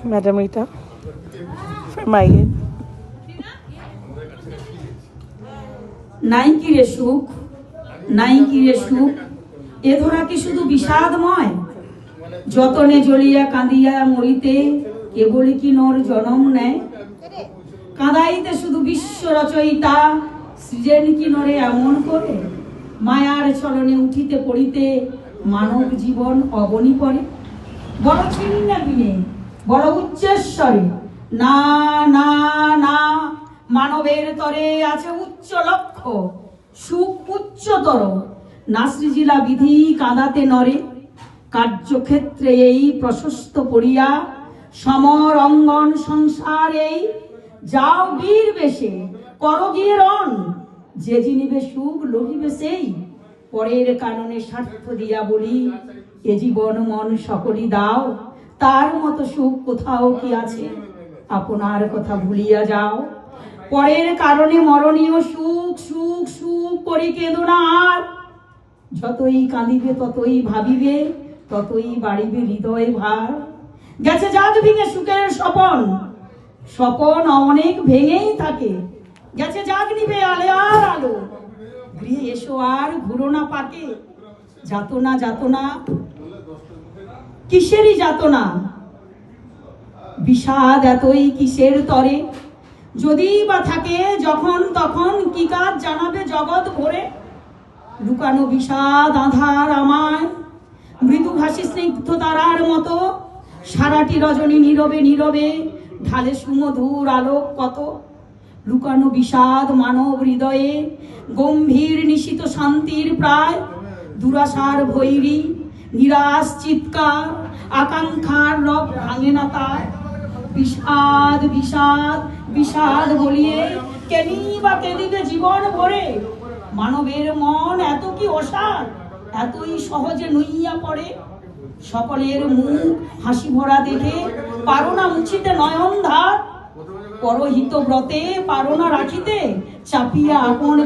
Madam Rita from Mayen. নাই কি রে সুখ, নাই কি রে সুখ, এ ধরা কি শুধু বিষাদময়? যতনে জ্বলিয়া কাঁদিয়া মরিতে কেবলই কি নর জনম নেয়? কাঁদাইতে শুধু বিশ্ব রচয়িতা, সৃজেন কি নরে এমন করে? মায়ার চরণে উঠিতে পড়িতে মানব জীবন অবনী পড়ে। বড় ছিন্ন বিনে, বড় উচ্চেশ্বরে, না না না, মানবের তরে আছে উচ্চ লক্ষ্য, সুখ উচ্চতর। না সৃজিলা বিধি কাঁদাতে নরে, কার্যক্ষেত্রে এই প্রশস্ত পড়িয়া, সমর অঙ্গন সংসার এই। যাও বীর বেশে, কর গিয়ে রণ, যে জিনিবে সুখ লহিবে সেই। পরের কারণে স্বার্থ দিয়া বলি, এ জীবন মন সকলই দাও। তার মতো সুখ কোথাও কি আছে, আপনার কথা ভুলিয়া যাও। পরের কারণে মরণীয় সুখ সুখ সুখ করি কেঁদো না আর। যতই কাঁদিবে ততই ভাবিবে, ততই বাড়িবে হৃদয় ভার। গেছে যাক ভেঙে সুখের স্বপন, স্বপন অনেক ভেঙেই থাকে। গেছে যাক নিবে আলে আর আলো, গৃহে এসো আর ঘুরো না পাকে। যাতনা যাতনা কিসেরই যাতনা, বিষাদ এতই কিসের তরে? যদি বা থাকে যখন তখন কি কাজ জানাবে জগৎ ভরে? লুকানো বিষাদ আধার আমায়, মৃদুভাষী স্নিগ্ধ তারার মতো। সারাটি রজনী নীরবে নীরবে ঢালে সুমধুর আলোক কত। লুকানো বিষাদ মানব হৃদয়ে, গম্ভীর নিশিত শান্তির প্রায়। দুরাশার ভৈরী নিরাশ চিৎকার, আকাঙ্ক্ষার রব ভাঙে না তার। বিষাদ বিষাদ বিষাদ বলিয়ে কেনি বা কেঁদিবে জীবন ভরে। মানবের মন এত কি অসার, এতই সহজে নইয়া পড়ে। সকলের মুখ হাসি ভরা দেখে পারো না মুছিতে নয়ন ধার। পরহিত ব্রতে পারো না রাখিতে চাপিয়া আপন